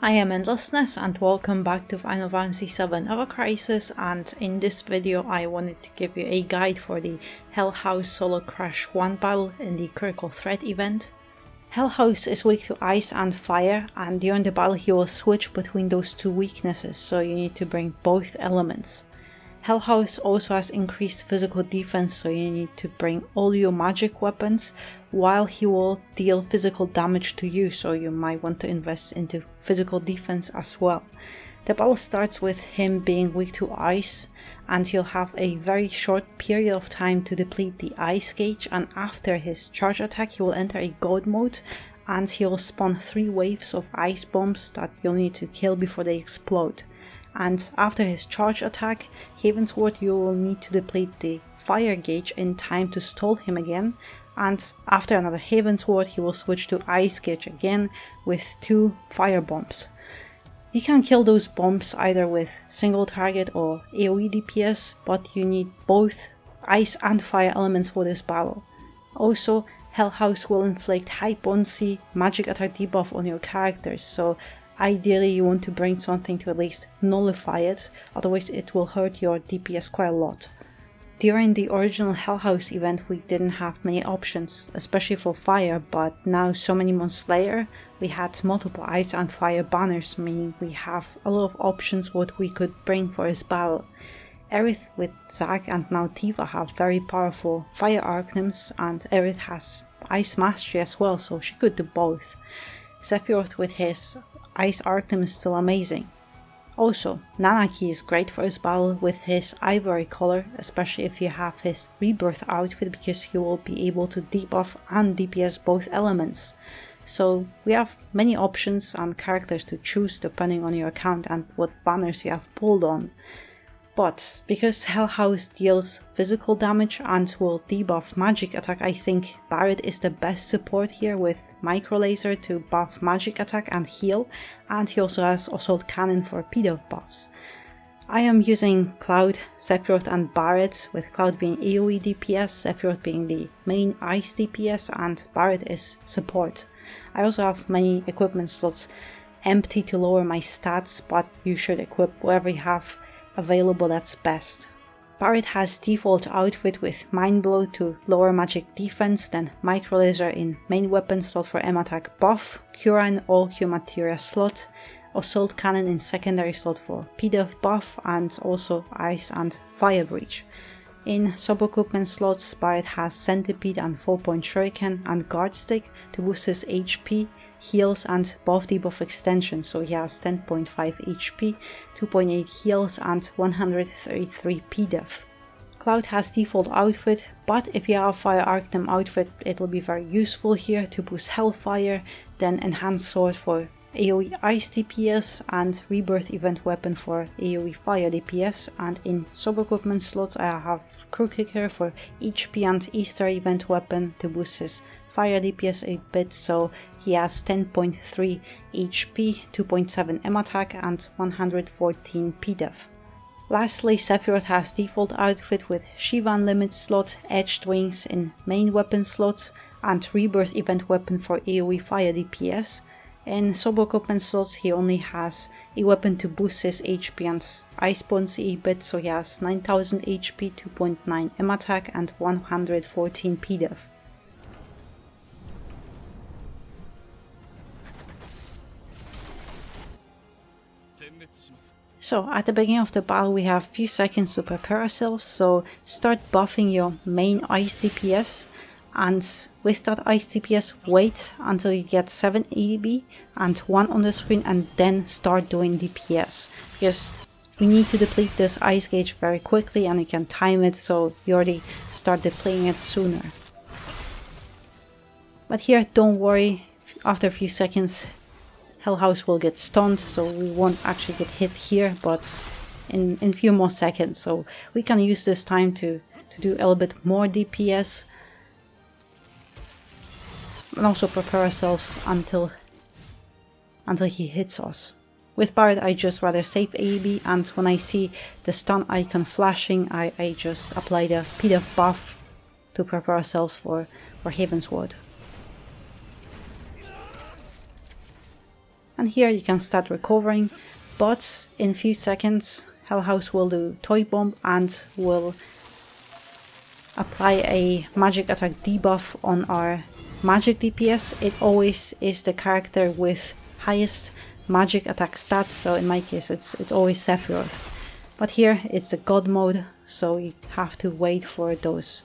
I am Endlessness and welcome back to Final Fantasy VII Ever Crisis, and in this video I wanted to give you a guide for the Hellhouse Solo Crash 1 battle in the Critical Threat event. Hellhouse is weak to ice and fire, and during the battle he will switch between those two weaknesses, so you need to bring both elements. Hellhouse also has increased physical defense, so you need to bring all your magic weapons, while he will deal physical damage to you, so you might want to invest into physical defense as well. The battle starts with him being weak to ice, and he'll have a very short period of time to deplete the ice gauge, and after his charge attack he will enter a god mode, and he'll spawn 3 waves of ice bombs that you'll need to kill before they explode. And after his charge attack, Heavensward, you will need to deplete the fire gauge in time to stall him again, and after another Heavensward he will switch to ice gauge again with 2 fire bombs. You can kill those bombs either with single target or AoE DPS, but you need both ice and fire elements for this battle. Also, Hellhouse will inflict high potency magic attack debuff on your characters, so ideally you want to bring something to at least nullify it, otherwise it will hurt your DPS quite a lot. During the original Hellhouse event we didn't have many options, especially for fire, but now so many months later we had multiple ice and fire banners, meaning we have a lot of options what we could bring for his battle. Aerith with Zack and now Tifa have very powerful fire archetyms, and Aerith has ice mastery as well, so she could do both. Sephiroth with his ice archetype is still amazing. Also, Nanaki is great for his battle with his ivory color, especially if you have his rebirth outfit, because he will be able to debuff and DPS both elements. So we have many options and characters to choose depending on your account and what banners you have pulled on. But because Hellhouse deals physical damage and will debuff magic attack, I think Barret is the best support here with Micro Laser to buff magic attack and heal, and he also has Assault Cannon for PDEF buffs. I am using Cloud, Sephiroth and Barret, with Cloud being AoE DPS, Sephiroth being the main ice DPS, and Barret is support. I also have many equipment slots empty to lower my stats, but you should equip whatever you have available that's best. Barret has default outfit with Mind Blow to lower magic defense, then Micro Laser in main weapon slot for M attack buff, Cura in all Q materia slot, Assault Cannon in secondary slot for PDEF buff, and also Ice and Fire Breach. In sub-equipment slots, Barret has Centipede and 4-point Shuriken and Guard Stick to boost his HP, heals and buff debuff extension, so he has 10.5 HP, 2.8 heals and 133 PDEF. Cloud has default outfit, but if you have Fire Archetype outfit it will be very useful here to boost Hellfire, then Enhanced Sword for AoE Ice DPS and Rebirth Event Weapon for AoE Fire DPS, and in sub-equipment slots I have Crew Kicker for HP and Easter Event Weapon to boost his Fire DPS a bit, so he has 10.3 HP, 2.7 M attack and 114 PDEF. Lastly, Sephiroth has default outfit with Shiva Unlimited slot, Edged Wings in main weapon slots, and Rebirth Event Weapon for AoE Fire DPS. In sub-equipment slots he only has a weapon to boost his HP and Ice Potency a bit, so he has 9000 HP, 2.9 M attack and 114 PDEF. So at the beginning of the battle we have few seconds to prepare ourselves, so start buffing your main ice DPS, and with that ice DPS wait until you get 7 ADB and 1 on the screen, and then start doing DPS, because we need to deplete this ice gauge very quickly and you can time it, so you already start depleting it sooner. But here don't worry, after a few seconds Hellhouse will get stunned, so we won't actually get hit here, but in a few more seconds, so we can use this time to do a little bit more DPS and also prepare ourselves until he hits us. With Barret I just rather save AEB, and when I see the stun icon flashing I just apply the PDEF buff to prepare ourselves for Heavensward. And here you can start recovering, but in a few seconds Hell House will do Toy Bomb and will apply a magic attack debuff on our magic DPS. It always is the character with highest magic attack stats, so in my case it's always Sephiroth. But here it's the God mode, so you have to wait for those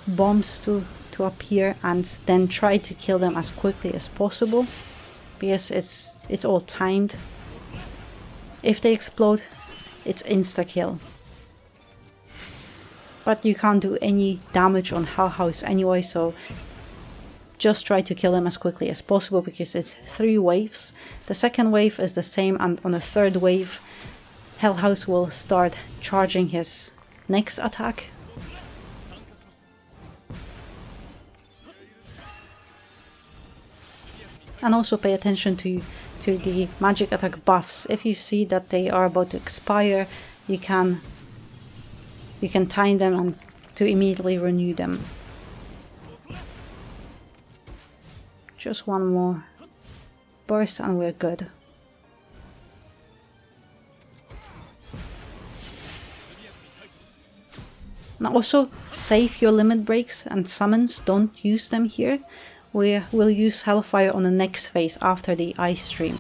bombs to appear and then try to kill them as quickly as possible, because it's all timed. If they explode, it's insta-kill. But you can't do any damage on Hell House anyway, so just try to kill them as quickly as possible, because it's 3 waves. The second wave is the same, and on the third wave Hell House will start charging his next attack. And also pay attention to the magic attack buffs. If you see that they are about to expire, you can time them and to immediately renew them. Just one more burst and we're good. Now also save your limit breaks and summons, don't use them here. We will use Hellfire on the next phase after the Ice Stream.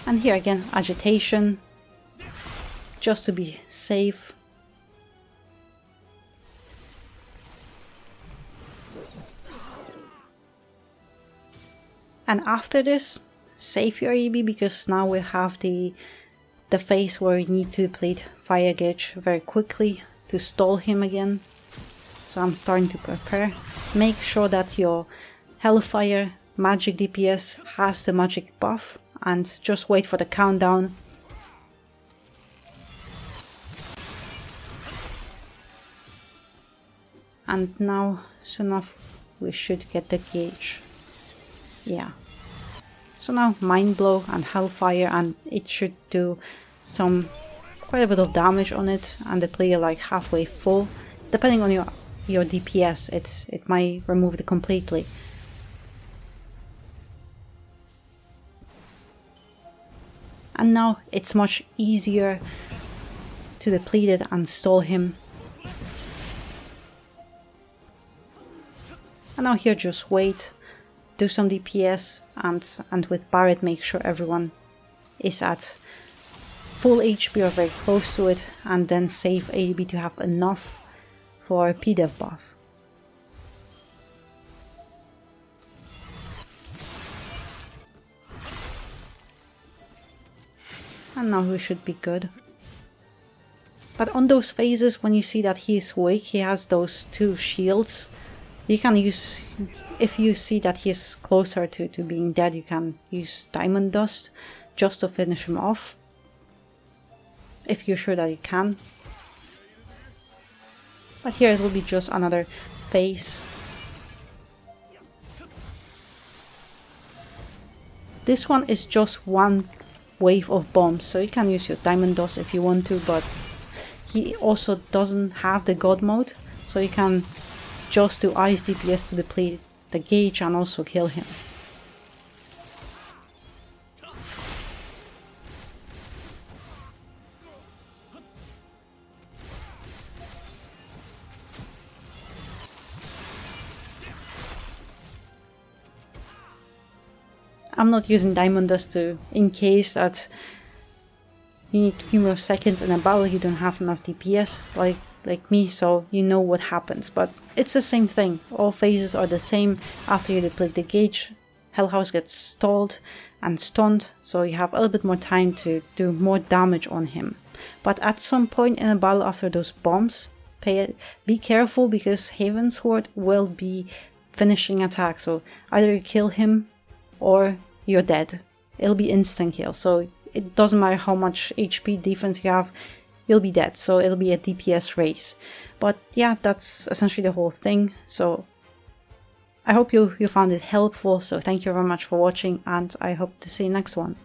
And here again, Agitation, just to be safe. And after this, save your EB, because now we have the phase where we need to deplete Fire Gauge very quickly to stall him again. So I'm starting to prepare. Make sure that your Hellfire magic DPS has the magic buff, and just wait for the countdown. And now soon enough we should get the gauge. Yeah. So now Mind Blow and Hellfire, and it should do quite a bit of damage on it, and the player like halfway full. Depending on your DPS, it might remove it completely. And now it's much easier to deplete it and stall him. And now here just wait, do some DPS, and with Barret make sure everyone is at full HP or very close to it, and then save ADB to have enough for PDEV buff. And now we should be good. But on those phases, when you see that he is weak, he has those 2 shields. You can use, if you see that he is closer to being dead, you can use Diamond Dust just to finish him off. If you're sure that you can. But here it will be just another phase. This one is just 1 wave of bombs, so you can use your Diamond Dust if you want to, but he also doesn't have the God mode, so you can just do Ice DPS to deplete the gauge and also kill him. I'm not using Diamond Dust in case that you need a few more seconds in a battle, you don't have enough DPS like me, so you know what happens. But it's the same thing, all phases are the same. After you deplete the gauge, Hell House gets stalled and stunned, so you have a little bit more time to do more damage on him. But at some point in a battle after those bombs, be careful, because Heavensward will be finishing attack, so either you kill him or you're dead. It'll be instant kill, so it doesn't matter how much HP defense you have, you'll be dead, so it'll be a DPS race. But yeah, that's essentially the whole thing. So I hope you found it helpful, so thank you very much for watching, and I hope to see you next one.